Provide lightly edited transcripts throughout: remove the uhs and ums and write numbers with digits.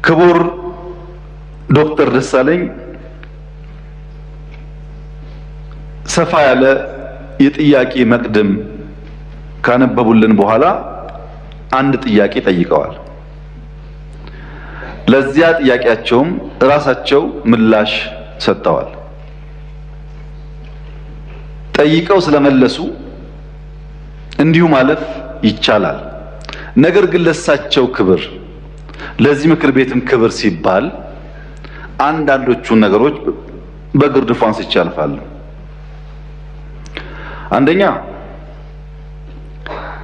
ክቡር ዶክተር ደሳለኝ ሰፋ ያለ የጥያቄ መቅድም ካነበቡልን በኋላ አንድ ጥያቄ ጠይቀዋል። ለዚያ ጥያቄያቸውም ራሳቸው ምላሽ ሰጥተዋል። ጠይቀው ስለመለሱ እንዲሁ ማለፍ ይቻላል። ነገር ግን ለሳቸው ክብር፣ ለዚህ ምክር ቤትም ክብር ሲባል አንዳንዶቹን ነገሮች በግርድፉ አንስቼ አልፋለሁ። አንደኛ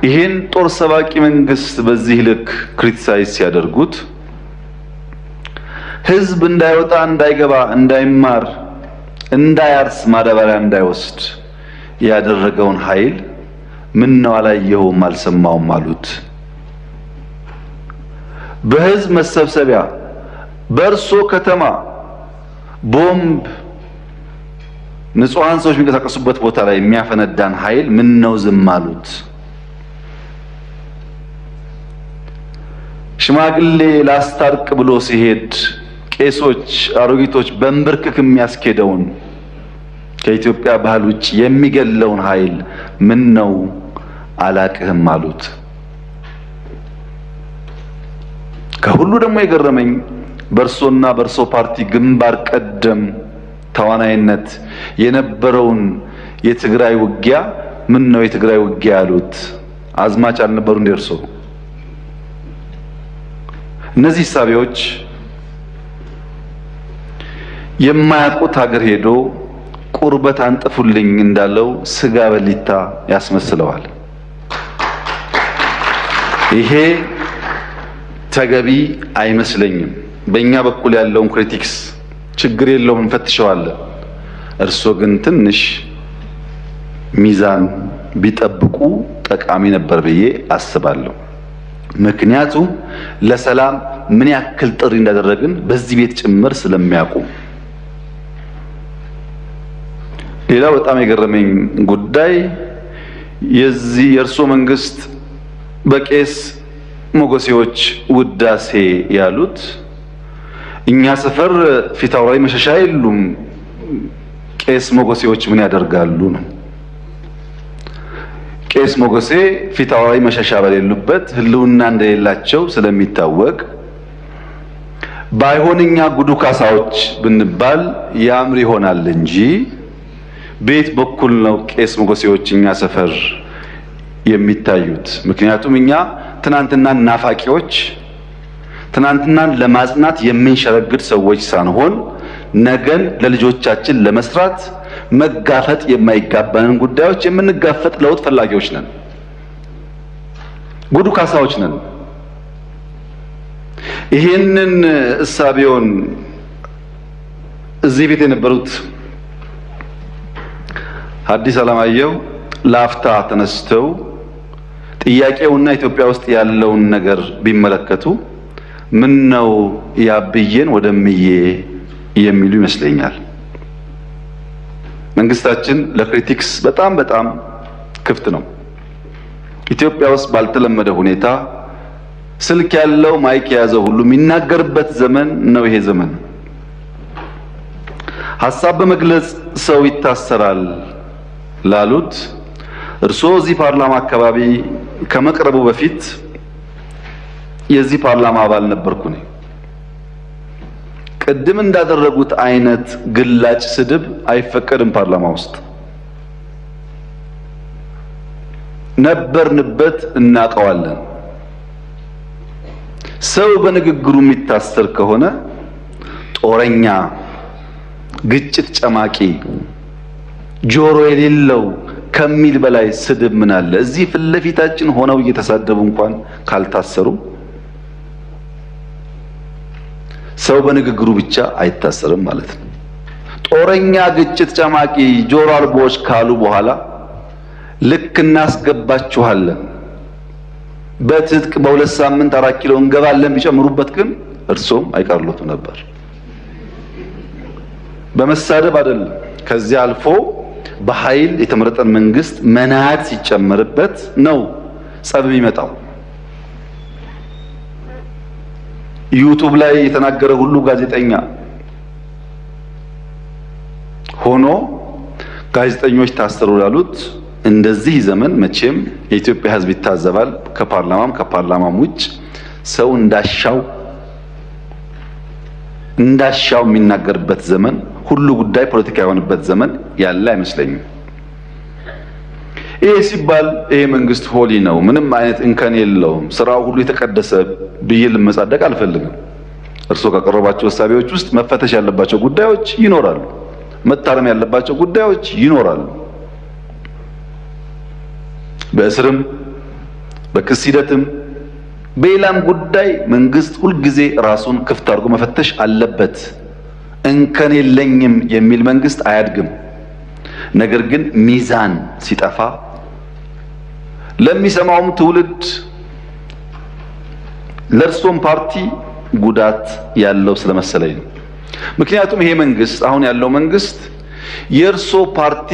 ይሄን ጦር ሰባቂ መንግስት በዚህ ልክ ክሪቲሳይዝ ሲያደርጉት ህዝብ እንዳይወጣ፣ እንዳይገባ፣ እንዳይማር፣ እንዳያርስ፣ ማዳበሪያ እንዳይወስድ ያደረገውን ኃይል ምን ነው አላየኸውም አልሰማውም አሉት። በህዝብ መሰብሰቢያ በእርሶ ከተማ ቦምብ ንጹሃን ሰዎች የሚንቀሳቀሱበት ቦታ ላይ የሚያፈነዳን ኃይል ምን ነው ዝም አሉት? ሽማግሌ ላስታርቅ ብሎ ሲሄድ ቄሶች፣ አሮጊቶች በንብርክክ የሚያስኬደውን ከኢትዮጵያ ባህል ውጭ የሚገለውን ኃይል ምን ነው አላቅህም አሉት። ከሁሉ ደግሞ የገረመኝ በእርሶና በእርሶ ፓርቲ ግንባር ቀደም ተዋናይነት የነበረውን የትግራይ ውጊያ ምን ነው የትግራይ ውጊያ ያሉት? አዝማች አልነበሩ እንደ እርሶ? እነዚህ ሳቢዎች የማያውቁት ሀገር ሄዶ ቁርበት አንጥፉልኝ እንዳለው ስጋ በሊታ ያስመስለዋል። ይሄ ተገቢ አይመስለኝም። በእኛ በኩል ያለውን ክሪቲክስ ችግር የለውም እንፈትሸዋለን። እርሶ ግን ትንሽ ሚዛን ቢጠብቁ ጠቃሚ ነበር ብዬ አስባለሁ። ምክንያቱም ለሰላም ምን ያክል ጥሪ እንዳደረግን በዚህ ቤት ጭምር ስለሚያውቁ። ሌላው በጣም የገረመኝ ጉዳይ የእርሶ መንግስት በቄስ ሞገሴዎች ውዳሴ ያሉት እኛ ሰፈር ፊት አውራሪ መሸሻ የሉም፣ ቄስ ሞገሴዎች ምን ያደርጋሉ ነው። ቄስ ሞገሴ ፊት አውራሪ መሸሻ በሌሉበት ህልውና እንደሌላቸው ስለሚታወቅ ባይሆን እኛ ጉዱ ካሳዎች ብንባል ያምር ይሆናል እንጂ ቤት በኩል ነው ቄስ ሞገሴዎች እኛ ሰፈር የሚታዩት። ምክንያቱም እኛ ትናንትናን ናፋቂዎች፣ ትናንትናን ለማጽናት የምንሸረግድ ሰዎች ሳንሆን ነገን ለልጆቻችን ለመስራት መጋፈጥ የማይጋባንን ጉዳዮች የምንጋፈጥ ለውጥ ፈላጊዎች ነን። ጉዱ ካሳዎች ነን። ይሄንን እሳቤውን እዚህ ቤት የነበሩት ሐዲስ ዓለማየሁ ላፍታ ተነስተው ጥያቄውና ኢትዮጵያ ውስጥ ያለውን ነገር ቢመለከቱ ምን ነው ያብዬን ወደምዬ የሚሉ ይመስለኛል። መንግስታችን ለክሪቲክስ በጣም ክፍት ነው። ኢትዮጵያ ውስጥ ባልተለመደ ሁኔታ ስልክ ያለው ማይክ የያዘው ሁሉ የሚናገርበት ዘመን ነው ይሄ ዘመን። ሐሳብ በመግለጽ ሰው ይታሰራል ላሉት እርስዎ እዚህ ፓርላማ አካባቢ ከመቅረቡ በፊት የዚህ ፓርላማ አባል ነበርኩ ነኝ። ቅድም እንዳደረጉት አይነት ግላጭ ስድብ አይፈቀድም ፓርላማ ውስጥ። ነበርንበት፣ እናውቀዋለን። ሰው በንግግሩ የሚታሰር ከሆነ ጦረኛ፣ ግጭት ጨማቂ፣ ጆሮ የሌለው ከሚል በላይ ስድብ ምን አለ? እዚህ ፊት ለፊታችን ሆነው እየተሳደቡ እንኳን ካልታሰሩ ሰው በንግግሩ ብቻ አይታሰርም ማለት ነው። ጦረኛ፣ ግጭት ጨማቂ፣ ጆሮ አልቦች ካሉ በኋላ ልክ እናስገባችኋለን በትጥቅ በ2 ሳምንት 4 ኪሎ እንገባለን ቢጨምሩበት ግን እርሶም አይቀርሉትም ነበር። በመሳደብ አይደለም። ከዚያ አልፎ በኃይል የተመረጠን መንግስት መናት ሲጨመርበት ነው ጸብ የሚመጣው። ዩቲዩብ ላይ የተናገረ ሁሉ ጋዜጠኛ ሆኖ ጋዜጠኞች ታሰሩ ላሉት እንደዚህ ዘመን መቼም የኢትዮጵያ ሕዝብ ይታዘባል። ከፓርላማም ውጭ ሰው እንዳሻው የሚናገርበት ዘመን፣ ሁሉ ጉዳይ ፖለቲካ የሆነበት ዘመን ያለ አይመስለኝም። ይሄ ሲባል ይሄ መንግስት ሆሊ ነው፣ ምንም አይነት እንከን የለውም፣ ስራው ሁሉ የተቀደሰ ብዬ ልመጻደቅ አልፈልግም። እርስዎ ካቀረባቸው ሀሳቦች ውስጥ መፈተሽ ያለባቸው ጉዳዮች ይኖራሉ፣ መታረም ያለባቸው ጉዳዮች ይኖራሉ። በእስርም በክስ ሂደትም በሌላም ጉዳይ መንግስት ሁልጊዜ ራሱን ክፍት አድርጎ መፈተሽ አለበት። እንከን የለኝም የሚል መንግስት አያድግም። ነገር ግን ሚዛን ሲጠፋ ለሚሰማውም ትውልድ ለእርሶም ፓርቲ ጉዳት ያለው ስለመሰለኝ ነው። ምክንያቱም ይሄ መንግስት አሁን ያለው መንግስት የእርሶ ፓርቲ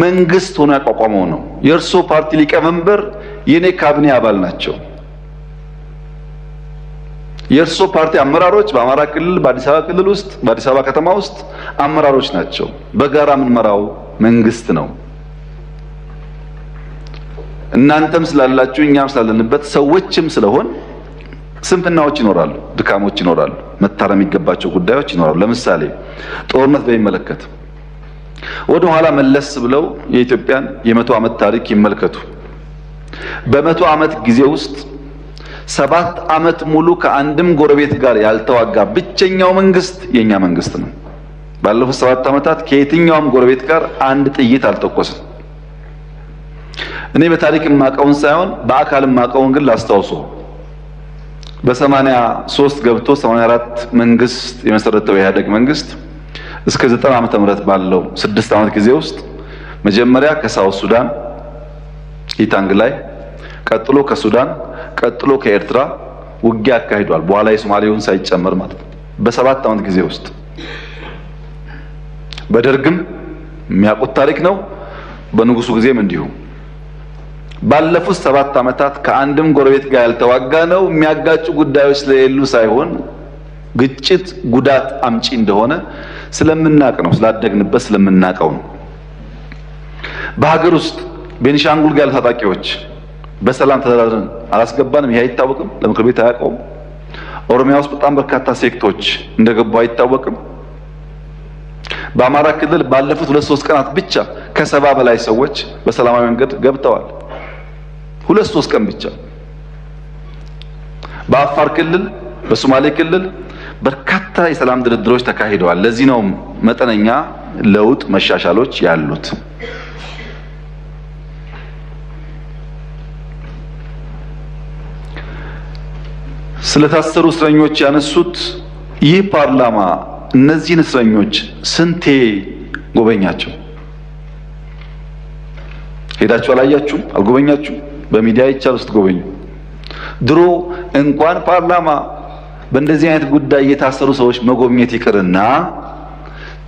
መንግስት ሆኖ ያቋቋመው ነው። የእርሶ ፓርቲ ሊቀመንበር የኔ ካቢኔ አባል ናቸው። የእርሶ ፓርቲ አመራሮች በአማራ ክልል፣ በአዲስ አበባ ክልል ውስጥ፣ በአዲስ አበባ ከተማ ውስጥ አመራሮች ናቸው። በጋራ የምንመራው መንግስት ነው። እናንተም ስላላችሁ እኛም ስላለንበት ሰዎችም ስለሆን ስንፍናዎች ይኖራሉ፣ ድካሞች ይኖራሉ፣ መታረም የሚገባቸው ጉዳዮች ይኖራሉ። ለምሳሌ ጦርነት በሚመለከት ወደ ኋላ መለስ ብለው የኢትዮጵያን የ100 ዓመት ታሪክ ይመልከቱ። በ100 ዓመት ጊዜ ውስጥ 7 ዓመት ሙሉ ከአንድም ጎረቤት ጋር ያልተዋጋ ብቸኛው መንግስት የኛ መንግስት ነው። ባለፉት 7 ዓመታት ከየትኛውም ጎረቤት ጋር አንድ ጥይት አልተኮሰም። እኔ በታሪክ የማውቀውን ሳይሆን በአካል የማውቀውን ግን ላስታውሶ በ83 ገብቶ 84 መንግስት የመሰረተው የኢህአዴግ መንግስት እስከ 90 ዓመተ ምህረት ባለው 6 ዓመት ጊዜ ውስጥ መጀመሪያ ከሳውት ሱዳን ኢታንግ ላይ፣ ቀጥሎ ከሱዳን፣ ቀጥሎ ከኤርትራ ውጊያ አካሂዷል። በኋላ የሶማሌውን ሳይጨመር ማለት ነው። በ7 ዓመት ጊዜ ውስጥ በደርግም የሚያውቁት ታሪክ ነው። በንጉሱ ጊዜም እንዲሁ ባለፉት 7 ዓመታት ከአንድም ጎረቤት ጋር ያልተዋጋ ነው። የሚያጋጩ ጉዳዮች ስለሌሉ ሳይሆን ግጭት ጉዳት አምጪ እንደሆነ ስለምናቅ ነው፣ ስላደግንበት ስለምናቀው ነው። በሀገር ውስጥ ቤኒሻንጉል ጋር ታጣቂዎች በሰላም ተደራድረን አላስገባንም። ይሄ አይታወቅም፣ ለምክር ቤት አያውቀውም። ኦሮሚያ ውስጥ በጣም በርካታ ሴክቶች እንደገቡ አይታወቅም። በአማራ ክልል ባለፉት 2-3 ቀናት ብቻ ከ70 በላይ ሰዎች በሰላማዊ መንገድ ገብተዋል። 2-3 ቀን ብቻ። በአፋር ክልል፣ በሶማሌ ክልል በርካታ የሰላም ድርድሮች ተካሂደዋል። ለዚህ ነው መጠነኛ ለውጥ መሻሻሎች ያሉት። ስለታሰሩ እስረኞች ያነሱት ይህ ፓርላማ እነዚህን እስረኞች ስንቴ ጎበኛቸው? ሄዳችሁ አላያችሁም? አልጎበኛችሁም? በሚዲያ ይቻል ውስጥ ጎበኙ። ድሮ እንኳን ፓርላማ በእንደዚህ አይነት ጉዳይ የታሰሩ ሰዎች መጎብኘት ይቅርና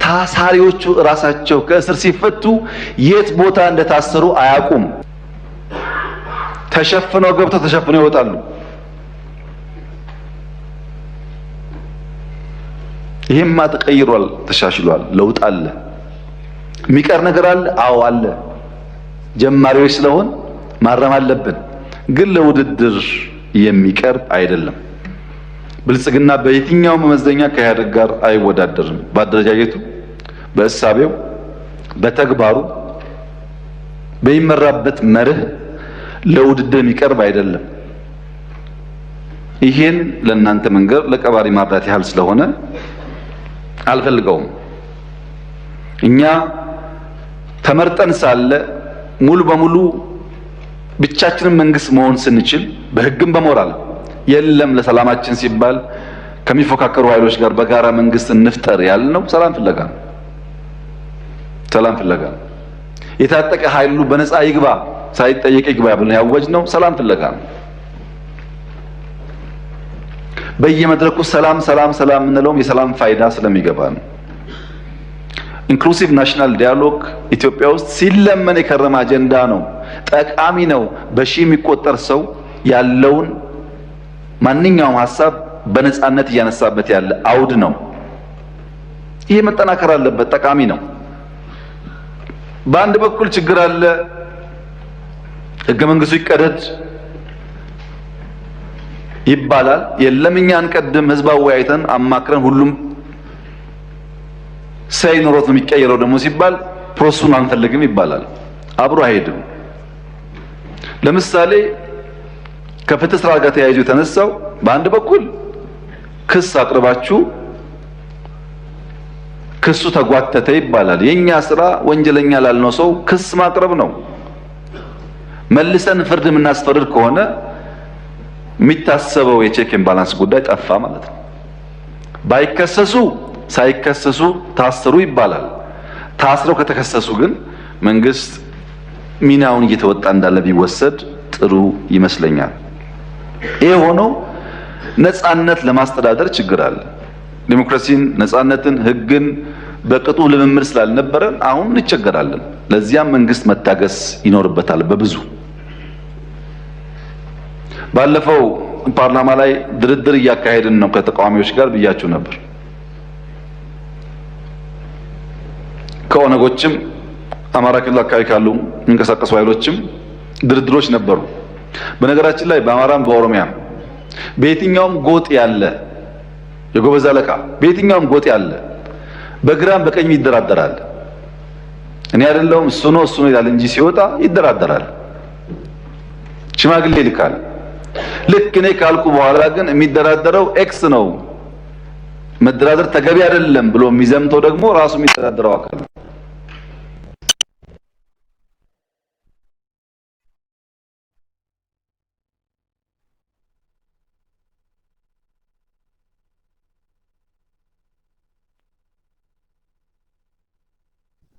ታሳሪዎቹ ራሳቸው ከእስር ሲፈቱ የት ቦታ እንደታሰሩ አያውቁም። ተሸፍነው ገብተው ተሸፍነው ይወጣሉ። ይሄማ ተቀይሯል፣ ተሻሽሏል፣ ለውጥ አለ። የሚቀር ነገር አለ? አዎ አለ። ጀማሪዎች ስለሆን ማረም አለብን፣ ግን ለውድድር የሚቀርብ አይደለም። ብልጽግና በየትኛው መመዘኛ ከኢህአዴግ ጋር አይወዳደርም። በአደረጃጀቱ፣ በእሳቤው፣ በተግባሩ፣ በሚመራበት መርህ ለውድድር የሚቀርብ አይደለም። ይሄን ለእናንተ መንገር ለቀባሪ ማብራት ያህል ስለሆነ አልፈልገውም። እኛ ተመርጠን ሳለ ሙሉ በሙሉ ብቻችንን መንግስት መሆን ስንችል በህግም በሞራል የለም ለሰላማችን ሲባል ከሚፎካከሩ ኃይሎች ጋር በጋራ መንግስት እንፍጠር ያልነው ሰላም ፍለጋ ነው። ሰላም ፍለጋ ነው። የታጠቀ ኃይሉ በነፃ ይግባ ሳይጠየቅ ይግባ ብለን ያወጅነው ሰላም ፍለጋ ነው። በየመድረኩ ሰላም ሰላም ሰላም እንለውም የሰላም ፋይዳ ስለሚገባ ነው። ኢንክሉሲቭ ናሽናል ዲያሎግ ኢትዮጵያ ውስጥ ሲለመን የከረመ አጀንዳ ነው። ጠቃሚ ነው። በሺህ የሚቆጠር ሰው ያለውን ማንኛውም ሀሳብ በነጻነት እያነሳበት ያለ አውድ ነው። ይሄ መጠናከር አለበት፣ ጠቃሚ ነው። በአንድ በኩል ችግር አለ፣ ህገ መንግስቱ ይቀደድ ይባላል። የለም እኛ አንቀድም፣ ህዝብ አወያይተን አማክረን ሁሉም ሳይኖሮት ነው የሚቀየረው ደግሞ ሲባል ፕሮሰሱን አንፈልግም ይባላል። አብሮ አይሄድም። ለምሳሌ ከፍትህ ስራ ጋር ተያይዞ የተነሳው በአንድ በኩል ክስ አቅርባችሁ ክሱ ተጓተተ ይባላል። የኛ ስራ ወንጀለኛ ላልነው ሰው ክስ ማቅረብ ነው። መልሰን ፍርድ የምናስፈርድ ከሆነ የሚታሰበው የቼክ ኤንድ ባላንስ ጉዳይ ጠፋ ማለት ነው። ባይከሰሱ ሳይከሰሱ ታሰሩ ይባላል። ታስረው ከተከሰሱ ግን መንግስት ሚናውን እየተወጣ እንዳለ ቢወሰድ ጥሩ ይመስለኛል። ይሄ ሆኖ ነጻነት ለማስተዳደር ችግር አለ። ዲሞክራሲን፣ ነጻነትን፣ ህግን በቅጡ ልምምድ ስላልነበረን አሁን እንቸገራለን። ለዚያም መንግስት መታገስ ይኖርበታል። በብዙ ባለፈው ፓርላማ ላይ ድርድር እያካሄድን ነው ከተቃዋሚዎች ጋር ብያችሁ ነበር። ከኦነጎችም አማራ ክልል አካባቢ ካሉ የሚንቀሳቀሱ ኃይሎችም ድርድሮች ነበሩ። በነገራችን ላይ በአማራም በኦሮሚያም በየትኛውም ጎጥ ያለ የጎበዝ አለቃ በየትኛውም ጎጥ ያለ በግራም በቀኝ ይደራደራል። እኔ አይደለሁም እሱ ነው ይላል እንጂ ሲወጣ ይደራደራል፣ ሽማግሌ ይልካል። ልክ እኔ ካልኩ በኋላ ግን የሚደራደረው ኤክስ ነው፣ መደራደር ተገቢ አይደለም ብሎ የሚዘምተው ደግሞ ራሱ የሚደራደረው አካል ነው።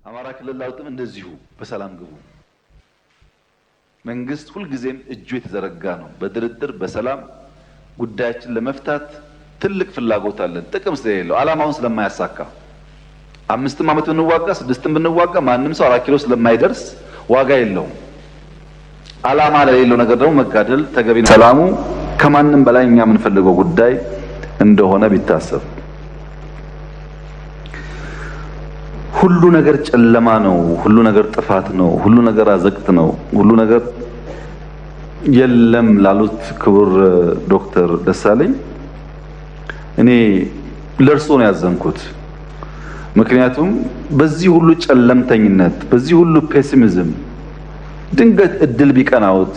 አማራ ክልል ላውጥም እንደዚሁ በሰላም ግቡ። መንግስት ሁልጊዜም እጁ የተዘረጋ ነው። በድርድር በሰላም ጉዳያችን ለመፍታት ትልቅ ፍላጎት አለን። ጥቅም ስለሌለው ዓላማውን ስለማያሳካ 5 ዓመት ብንዋጋ 6 ብንዋጋ ማንም ሰው 4 ኪሎ ስለማይደርስ ዋጋ የለውም። ዓላማ ለሌለው ነገር ደግሞ መጋደል ተገቢ ነው። ሰላሙ ከማንም በላይ እኛ የምንፈልገው ጉዳይ እንደሆነ ቢታሰብ። ሁሉ ነገር ጨለማ ነው፣ ሁሉ ነገር ጥፋት ነው፣ ሁሉ ነገር አዘቅት ነው፣ ሁሉ ነገር የለም ላሉት ክቡር ዶክተር ደሳለኝ እኔ ለርሶ ነው ያዘንኩት። ምክንያቱም በዚህ ሁሉ ጨለምተኝነት፣ በዚህ ሁሉ ፔሲሚዝም ድንገት እድል ቢቀናውት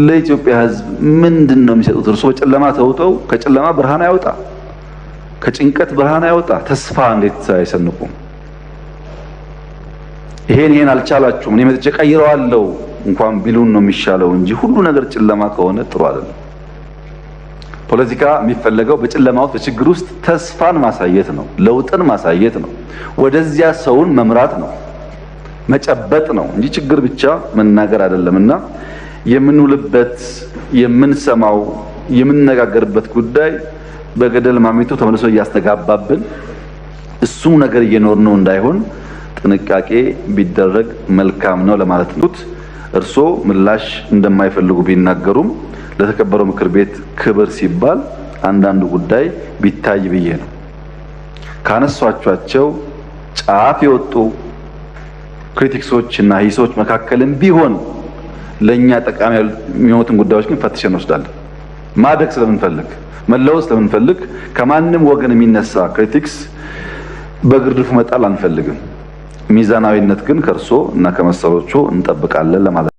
ለኢትዮጵያ ሕዝብ ምንድነው የሚሰጡት? እርሶ በጨለማ ተውጠው ከጨለማ ብርሃን ያወጣ፣ ከጭንቀት ብርሃን ያወጣ፣ ተስፋ እንዴት አይሰንቁም? ይሄን አልቻላችሁም እኔ መጥቼ ቀይረዋለሁ እንኳን ቢሉን ነው የሚሻለው እንጂ ሁሉ ነገር ጨለማ ከሆነ ጥሩ አይደለም። ፖለቲካ የሚፈለገው በጨለማ ውስጥ በችግር ውስጥ ተስፋን ማሳየት ነው፣ ለውጥን ማሳየት ነው፣ ወደዚያ ሰውን መምራት ነው፣ መጨበጥ ነው እንጂ ችግር ብቻ መናገር አይደለምና የምንውልበት የምንሰማው የምንነጋገርበት ጉዳይ በገደል ማሚቱ ተመልሶ እያስተጋባብን እሱ ነገር እየኖርነው እንዳይሆን ጥንቃቄ ቢደረግ መልካም ነው ለማለት ነው። እርሶ ምላሽ እንደማይፈልጉ ቢናገሩም ለተከበረው ምክር ቤት ክብር ሲባል አንዳንዱ ጉዳይ ቢታይ ብዬ ነው። ካነሷቸው ጫፍ የወጡ ክሪቲክሶች እና ሂሶች መካከልም ቢሆን ለኛ ጠቃሚ የሚሆኑትን ጉዳዮች ግን ፈትሸን እንወስዳለን። ማደግ ስለምንፈልግ መለወጥ ስለምንፈልግ ከማንም ወገን የሚነሳ ክሪቲክስ በግርድፉ መጣል አንፈልግም። ሚዛናዊነት ግን ከርሶ እና ከመሰሎቹ እንጠብቃለን ለማለት